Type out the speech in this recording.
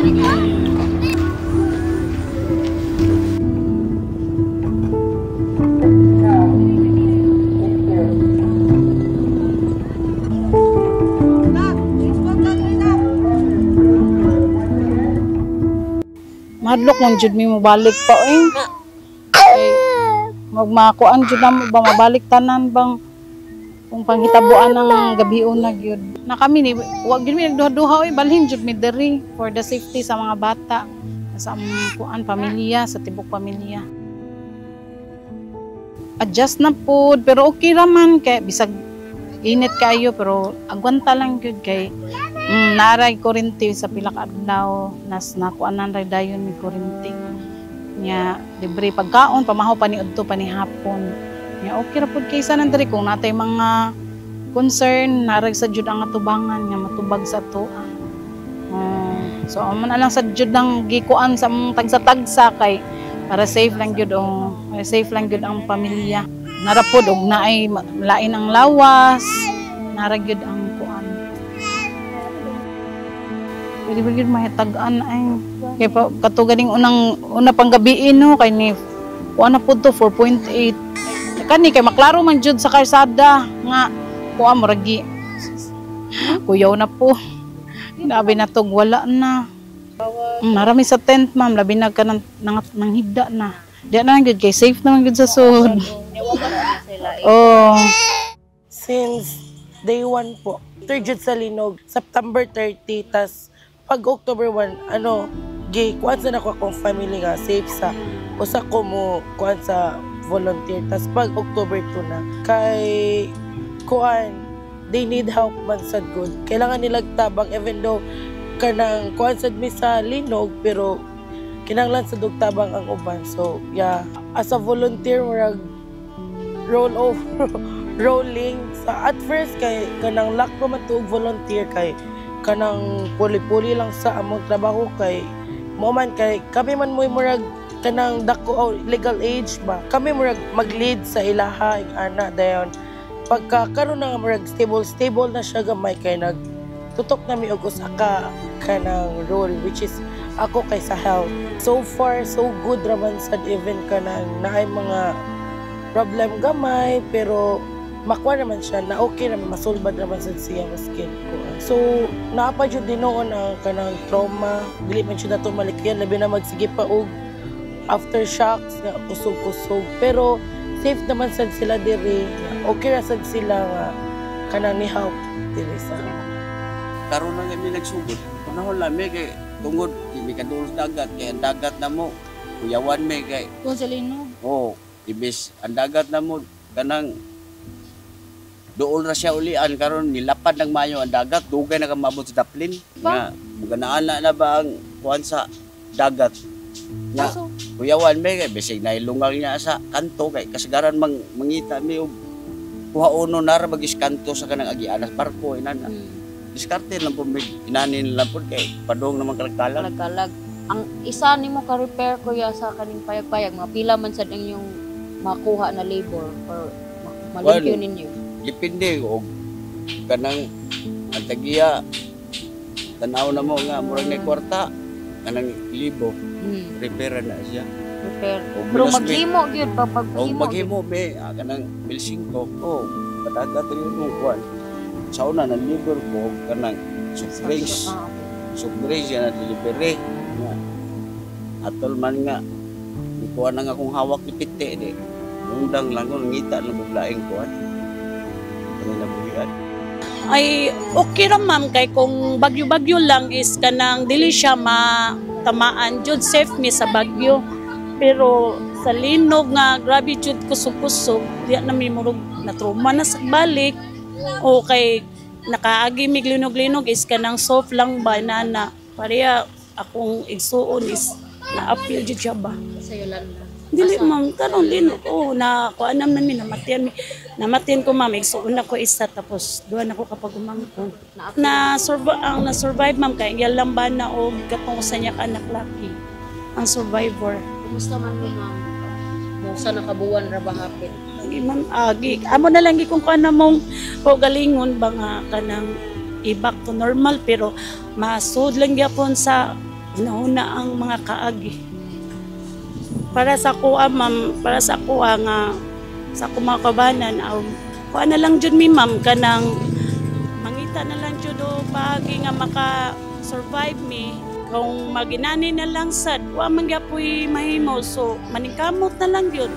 Madlok mong jud mi mabalik pa magmakuan jud na mo ba mabalik tanan bang kung panghitabuan ng gabion na gyud. Na kami ni wa gyud mi nagduha-duha balhin jud mi diri for the safety sa mga bata sa kuan pamilya sa tibok pamilya. Adjust na pud pero okay ra man kay bisag init kayo pero agwanta lang gyud kay naray kuryente sa pila ka adlaw nas nakuanan ra dayon mi kuryente nya libre pagkaon pamahaw pa ni adto pa ni hapon nya okay ra pud kaysa nandiri kung natay mga concern narag sa jud ang atubangan nga matubag sa tuwa. So man lang sa jud lang gikuan sa tagsa-tagsa kay para safe lang jud safe lang jud ang pamilya. Nara pud og naay lain ang lawas nara jud ang kuan. Pwede ba yun mahitagaan ay. Kaya pa, katuganing una pang gabiin no, kay ni, na po to, 4.8. Kani, kay maklaro man jud sa karsada, nga, kuha mo ragi. Kuyaw na po. Labi na to, wala na. Marami sa tent, ma'am, labi na ka nang higda na. Diyan na lang jud, kay safe naman jud sa sud. Oh. Since day 1 po, jud sa Linog, September 30, tas pag October 1, kuan sa nako akong family nga safe sa usa ko mo kuan sa volunteer. Tas pag October 2 na kay kuan they need help man sad good. Kailangan nilag tabang even though kanang kuan sad mi sa Linog pero kinahanglan sa tabang ang uban. So yeah, as a volunteer murag roll over rolling sa at first kay kanang lack ko man tuog volunteer kay kanang puli-puli lang sa among trabaho kay mo man kay kami man moy murag kanang dako legal age ba kami murag mag-lead sa ilaha ing ana dayon pagka karon na murag stable na siya gamay kay nag tutok na mi og usa ka kanang role which is ako kay sa health. So far so good raman sad even kanang naay mga problem gamay pero makuha naman siya na okay naman, masulbad naman sa siya skin ko. So, naapa dyan din noon ang kanang trauma, dili man siya na ito malikyan, labi na magsige pa og aftershocks, nga kusog-kusog. Pero, safe naman sad sila diri, okay na sad sila nga kanang ni-help diri sa. Karoon na kami nagsugod, panahon lang may kay tungod, may kadulos dagat, kaya ang dagat na mo, kuyawan may kay. Kung sa Linog? Oo, ibis, ang dagat na mo, kanang doon na siya ulian karon nilapad ng mayo ang dagat dugay na kamabot sa daplin nga maganaan na ba ang kuan sa dagat nga kuyawan may kay bisig na ilungang niya sa kanto kay kasagaran mangita mi og kuhauno na ra magis kanto sa kanang agianas barko inana diskarte lang po inanin lang po kay padong naman kalagkalag ang isa nimo ka repair kuya sa kaning payag-payag mga pila man sad ang yung makuha na labor or malimpyo ninyo. Depende o kanang antagiya tanaw na mo nga murag na kwarta kanang libo repair na siya repair pero maghimo gyud maghimo be kanang 1,500 pataga to yung kuan sa una na liver ko kanang soft drinks yan na delivery atol man nga ikuha na nga kung hawak ni pite di undang lang kung ngita na buglaing kuan ay okay ra ma'am kay kung bagyo-bagyo lang is kanang dili siya matamaan jud safe mi sa bagyo pero sa Linog nga grabe jud kusog-kusog di na mi murog na trauma na sa balik o kay nakaagi mig linog-linog is kanang soft lang ba na pareha akong igsuon is na-appeal jud siya ba sayo lang dili ma'am karon Linog na kuanam na mi namatian ko ma'am igsuon ako isa tapos duha na ko kapag umangko na survive ma'am kay iya lang ba na og katong usa niya ka anak laki ang survivor. Kumusta man mo ma'am mo sa nakabuwan ra ba hapit ma'am amo na lang kung kuan mong galingon ba nga kanang i-back to normal pero masud lang gyapon sa Una ang mga kaagi. Para sa kuha, ma'am, para sa kuha nga, sa kumakabanan, kuha na lang dyan mi, ma'am, kanang mangita na lang dyan do paagi nga maka-survive mi. Kung maginani na lang sad, kuha man gyapoy mahimo, so maningkamot na lang yun.